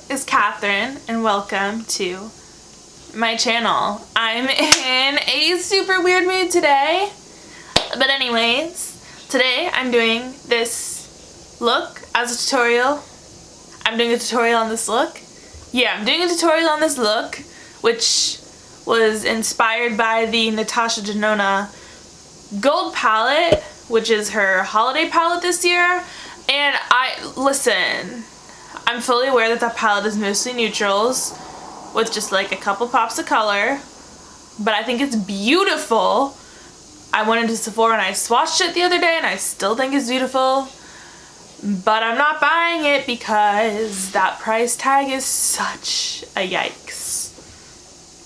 is Catherine and welcome to my channel. I'm in a super weird mood today, but anyways, today I'm doing this look as a tutorial. I'm doing a tutorial on this look. Yeah, I'm doing a tutorial on this look, which was inspired by the Natasha Denona gold palette, which is her holiday palette this year. And listen, I'm fully aware that palette is mostly neutrals with just like a couple pops of color, but I think it's beautiful. I went into Sephora and I swatched it the other day and I still think it's beautiful, but I'm not buying it because that price tag is such a yikes.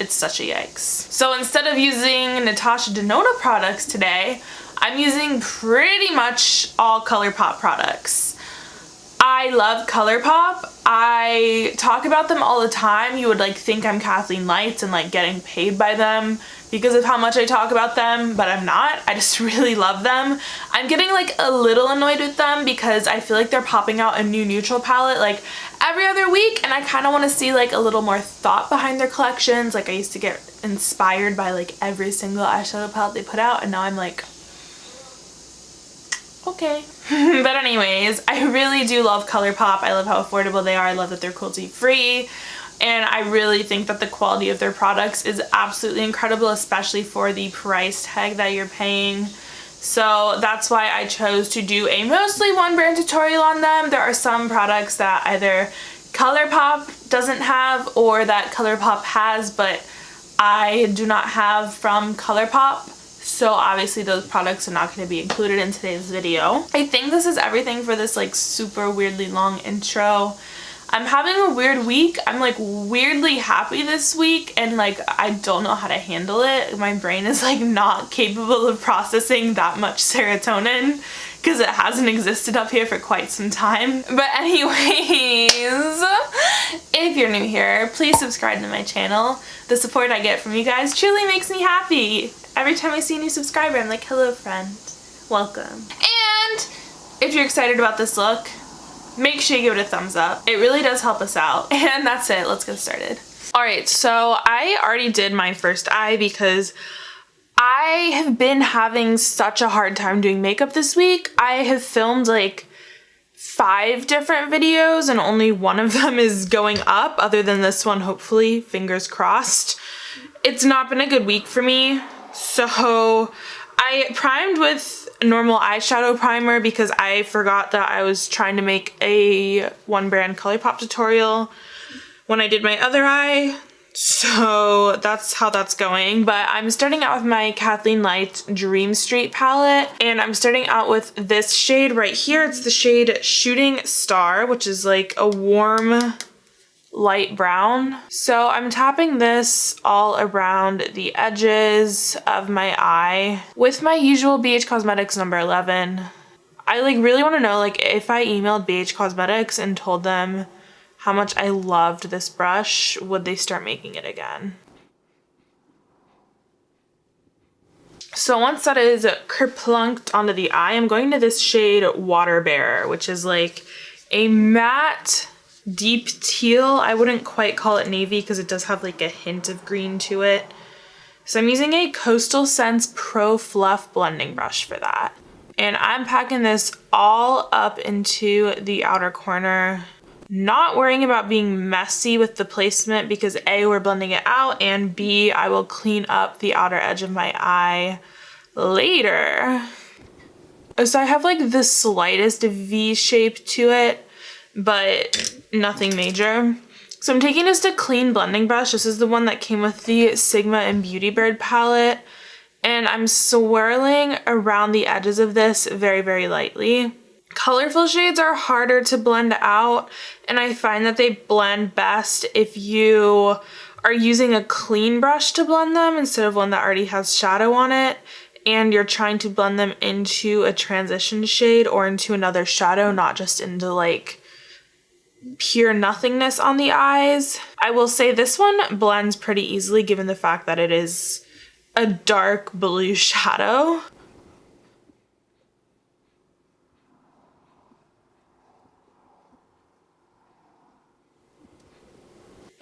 It's such a yikes. So instead of using Natasha Denona products today, I'm using pretty much all Colourpop products. I love Colourpop. I talk about them all the time. You would like think I'm Kathleen Lights and like getting paid by them because of how much I talk about them, but I'm not. I just really love them. I'm getting like a little annoyed with them because I feel like they're popping out a new neutral palette like every other week, and I kind of want to see like a little more thought behind their collections. Like I used to get inspired by like every single eyeshadow palette they put out, and now I'm like, okay. But anyways, I really do love Colourpop. I love how affordable they are. I love that they're cruelty free. And I really think that the quality of their products is absolutely incredible, especially for the price tag that you're paying. So that's why I chose to do a mostly one brand tutorial on them. There are some products that either Colourpop doesn't have or that Colourpop has, but I do not have from Colourpop. So obviously those products are not going to be included in today's video. I think this is everything for this like super weirdly long intro. I'm having a weird week. I'm like weirdly happy this week and like I don't know how to handle it. My brain is like not capable of processing that much serotonin because it hasn't existed up here for quite some time. But anyways, if you're new here, please subscribe to my channel. The support I get from you guys truly makes me happy. Every time I see a new subscriber, I'm like, hello friend, welcome. And if you're excited about this look, make sure you give it a thumbs up. It really does help us out. And that's it, let's get started. All right, so I already did my first eye because I have been having such a hard time doing makeup this week. I have filmed like 5 different videos and only one of them is going up, other than this one, hopefully, fingers crossed. It's not been a good week for me. So I primed with normal eyeshadow primer because I forgot that I was trying to make a one brand Colourpop tutorial when I did my other eye. So that's how that's going. But I'm starting out with my Kathleen Lights Dream Street palette, and I'm starting out with this shade right here. It's the shade Shooting Star, which is like a warm light brown. So I'm tapping this all around the edges of my eye with my usual BH Cosmetics number 11. I like really want to know like if I emailed BH Cosmetics and told them how much I loved this brush, would they start making it again? So once that is kerplunked onto the eye, I'm going to this shade Water Bearer, which is like a matte deep teal. I wouldn't quite call it navy because it does have like a hint of green to it. So I'm using a Coastal Scents Pro Fluff blending brush for that. And I'm packing this all up into the outer corner. Not worrying about being messy with the placement because A, we're blending it out, and B, I will clean up the outer edge of my eye later. So I have like the slightest V shape to it, but nothing major. So I'm taking just a clean blending brush. This is the one that came with the Sigma and Beauty Bird palette. And I'm swirling around the edges of this very, very lightly. Colorful shades are harder to blend out, and I find that they blend best if you are using a clean brush to blend them instead of one that already has shadow on it, and you're trying to blend them into a transition shade or into another shadow, not just into like pure nothingness on the eyes. I will say this one blends pretty easily given the fact that it is a dark blue shadow.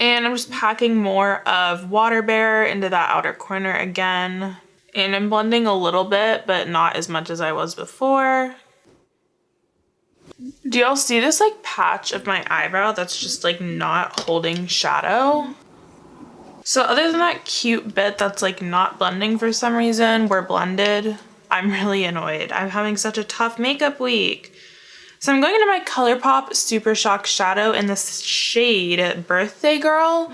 And I'm just packing more of Water Bear into that outer corner again. And I'm blending a little bit, but not as much as I was before. Do y'all see this like patch of my eyebrow that's just like not holding shadow? So other than that cute bit that's like not blending for some reason, we're blended. I'm really annoyed. I'm having such a tough makeup week. So I'm going into my Colourpop Super Shock Shadow in this shade Birthday Girl.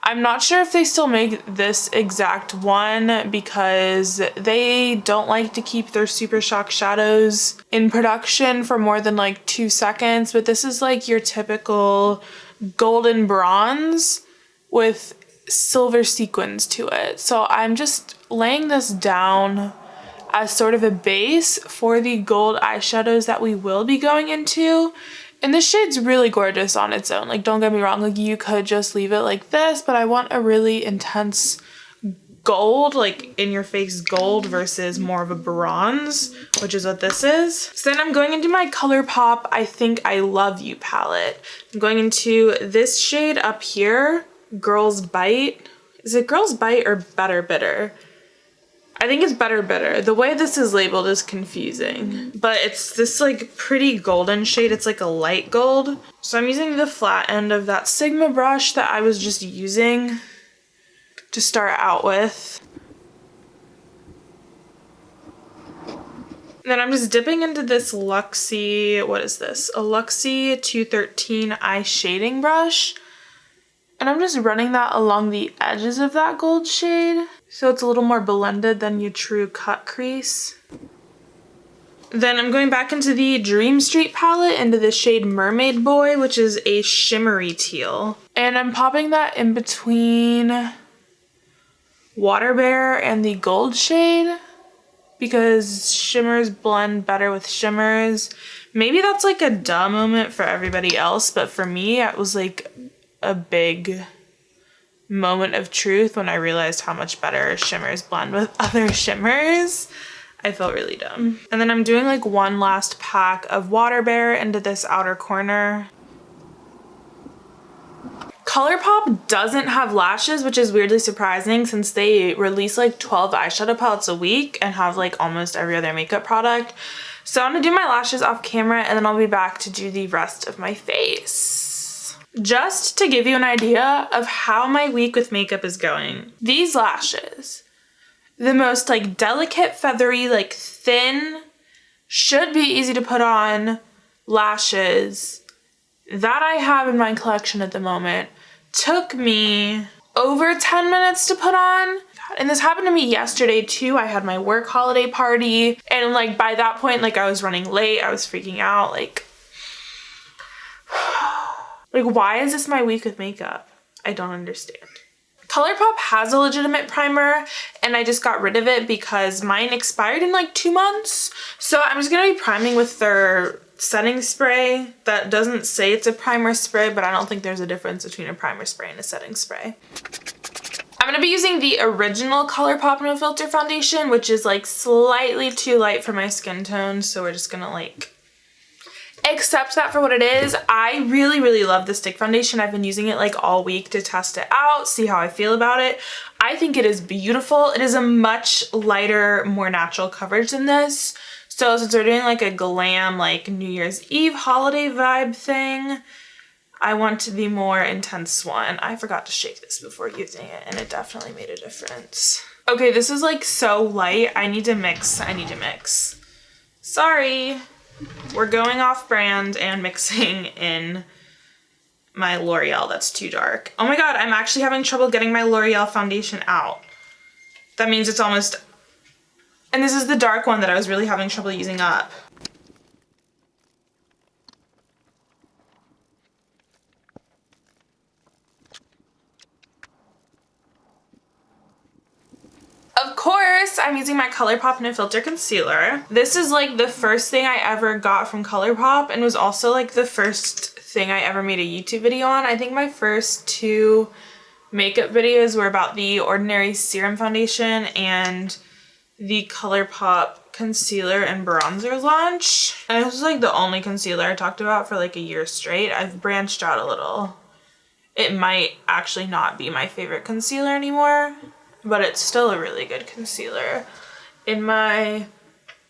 I'm not sure if they still make this exact one because they don't like to keep their Super Shock shadows in production for more than like 2 seconds, but this is like your typical golden bronze with silver sequins to it. So I'm just laying this down as sort of a base for the gold eyeshadows that we will be going into. And this shade's really gorgeous on its own. Like, don't get me wrong, like you could just leave it like this, but I want a really intense gold, like in your face gold versus more of a bronze, which is what this is. So then I'm going into my Colourpop I Think I Love You palette. I'm going into this shade up here, Girl's Bite. Is it Girl's Bite or Better Bitter? I think it's Better Bitter. The way this is labeled is confusing, but it's this like pretty golden shade. It's like a light gold. So I'm using the flat end of that Sigma brush that I was just using to start out with. And then I'm just dipping into this Luxie, what is this? A Luxie 213 eye shading brush. And I'm just running that along the edges of that gold shade, so it's a little more blended than your true cut crease. Then I'm going back into the Dream Street palette into the shade Mermaid Boy, which is a shimmery teal. And I'm popping that in between Water Bear and the gold shade because shimmers blend better with shimmers. Maybe that's like a duh moment for everybody else, but for me, it was like a big moment of truth when I realized how much better shimmers blend with other shimmers. I felt really dumb. And then I'm doing like one last pack of Water Bear into this outer corner. Colourpop doesn't have lashes, which is weirdly surprising since they release like 12 eyeshadow palettes a week and have like almost every other makeup product. So I'm gonna do my lashes off camera and then I'll be back to do the rest of my face. Just to give you an idea of how my week with makeup is going. These lashes, the most like delicate, feathery, like thin, should be easy to put on lashes that I have in my collection at the moment took me over 10 minutes to put on. And this happened to me yesterday too. I had my work holiday party and like by that point, like I was running late, I was freaking out, like why is this my week with makeup? I don't understand. Colourpop has a legitimate primer and I just got rid of it because mine expired in like 2 months. So I'm just gonna be priming with their setting spray that doesn't say it's a primer spray, but I don't think there's a difference between a primer spray and a setting spray. I'm gonna be using the original Colourpop No Filter foundation, which is like slightly too light for my skin tone. So we're just gonna like accept that for what it is. I really, really love the stick foundation. I've been using it like all week to test it out, see how I feel about it. I think it is beautiful. It is a much lighter, more natural coverage than this. So since we're doing like a glam, like New Year's Eve holiday vibe thing, I want to be more intense one. I forgot to shake this before using it and it definitely made a difference. Okay, this is like so light. I need to mix. Sorry. We're going off brand and mixing in my L'Oreal that's too dark. Oh my god, I'm actually having trouble getting my L'Oreal foundation out. That means it's almost... And this is the dark one that I was really having trouble using up. Of course, I'm using my Colourpop No Filter Concealer. This is like the first thing I ever got from Colourpop and was also like the first thing I ever made a YouTube video on. I think my first 2 makeup videos were about the Ordinary Serum Foundation and the Colourpop concealer and bronzer launch. And this was like the only concealer I talked about for like a year straight. I've branched out a little it might actually not be my favorite concealer anymore, but it's still a really good concealer in my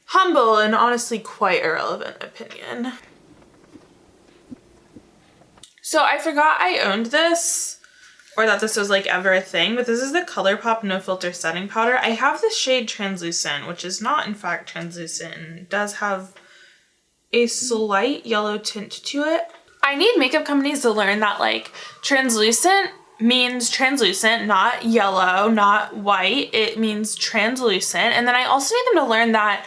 humble and honestly quite irrelevant opinion. So I forgot I owned this, or that this was like ever a thing, but this is the Colourpop No Filter Setting Powder. I have the shade Translucent, which is not in fact translucent, and it does have a slight yellow tint to it. I need makeup companies to learn that like translucent means translucent, not yellow, not white. It means translucent. And then I also need them to learn that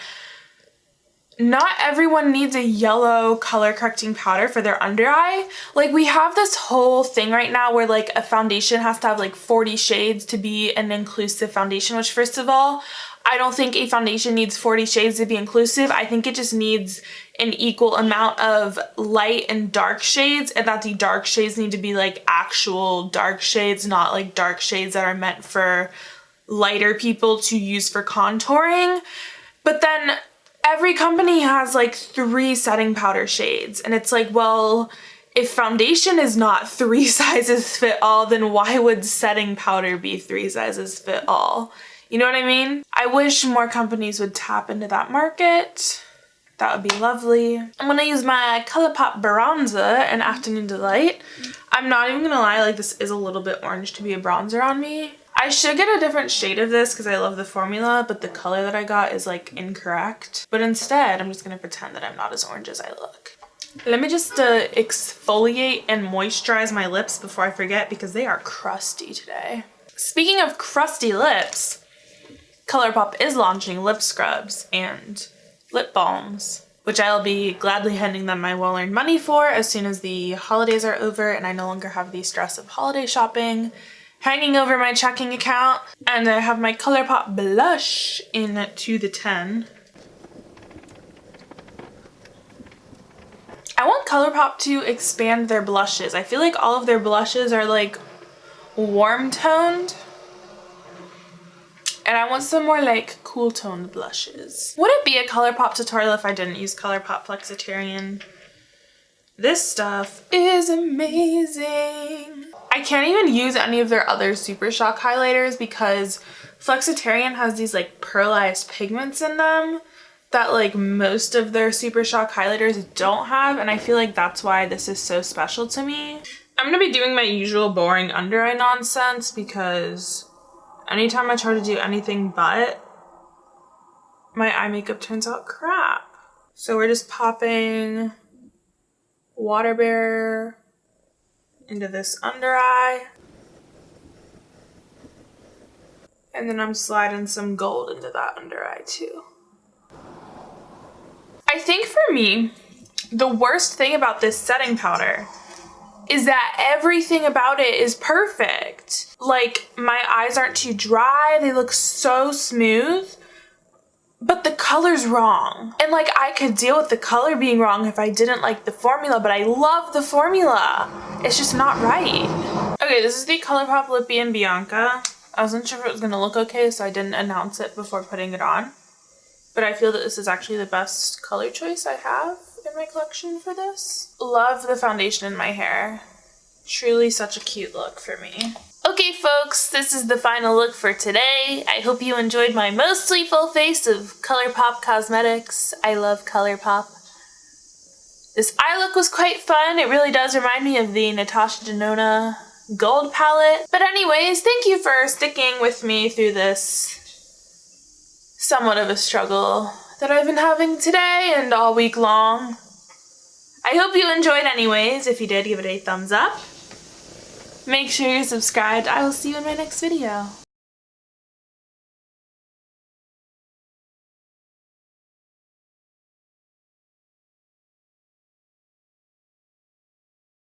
not everyone needs a yellow color correcting powder for their under eye. Like we have this whole thing right now where like a foundation has to have like 40 shades to be an inclusive foundation, which first of all, I don't think a foundation needs 40 shades to be inclusive. I think it just needs an equal amount of light and dark shades, and that the dark shades need to be like actual dark shades, not like dark shades that are meant for lighter people to use for contouring. But then every company has like 3 setting powder shades, and it's like, well, if foundation is not 3 sizes fit all, then why would setting powder be 3 sizes fit all? You know what I mean? I wish more companies would tap into that market. That would be lovely. I'm gonna use my Colourpop Bronzer in Afternoon Delight. I'm not even gonna lie, like this is a little bit orange to be a bronzer on me. I should get a different shade of this because I love the formula, but the color that I got is like incorrect. But instead, I'm just gonna pretend that I'm not as orange as I look. Let me just exfoliate and moisturize my lips before I forget because they are crusty today. Speaking of crusty lips, Colourpop is launching lip scrubs and lip balms, which I'll be gladly handing them my well-earned money for as soon as the holidays are over and I no longer have the stress of holiday shopping hanging over my checking account. And I have my Colourpop blush in To the 10. I want Colourpop to expand their blushes. I feel like all of their blushes are like warm toned, and I want some more like cool toned blushes. Would it be a Colourpop tutorial if I didn't use Colourpop Flexitarian? This stuff is amazing. I can't even use any of their other Super Shock highlighters because Flexitarian has these like pearlized pigments in them that like most of their Super Shock highlighters don't have, and I feel like that's why this is so special to me. I'm gonna be doing my usual boring under eye nonsense because anytime I try to do anything but, my eye makeup turns out crap. So we're just popping Water Bear into this under eye. And then I'm sliding some gold into that under eye too. I think for me, the worst thing about this setting powder is that everything about it is perfect. Like, my eyes aren't too dry, they look so smooth, but the color's wrong. And like, I could deal with the color being wrong if I didn't like the formula, but I love the formula. It's just not right. Okay, this is the Colourpop Lippie and Bianca. I wasn't sure if it was gonna look okay, so I didn't announce it before putting it on. But I feel that this is actually the best color choice I have in my collection for this. Love the foundation in my hair. Truly such a cute look for me. Okay folks, this is the final look for today. I hope you enjoyed my mostly full face of Colourpop cosmetics. I love Colourpop. This eye look was quite fun. It really does remind me of the Natasha Denona gold palette. But anyways, thank you for sticking with me through this somewhat of a struggle that I've been having today and all week long. I hope you enjoyed anyways. If you did, give it a thumbs up. Make sure you're subscribed. I will see you in my next video.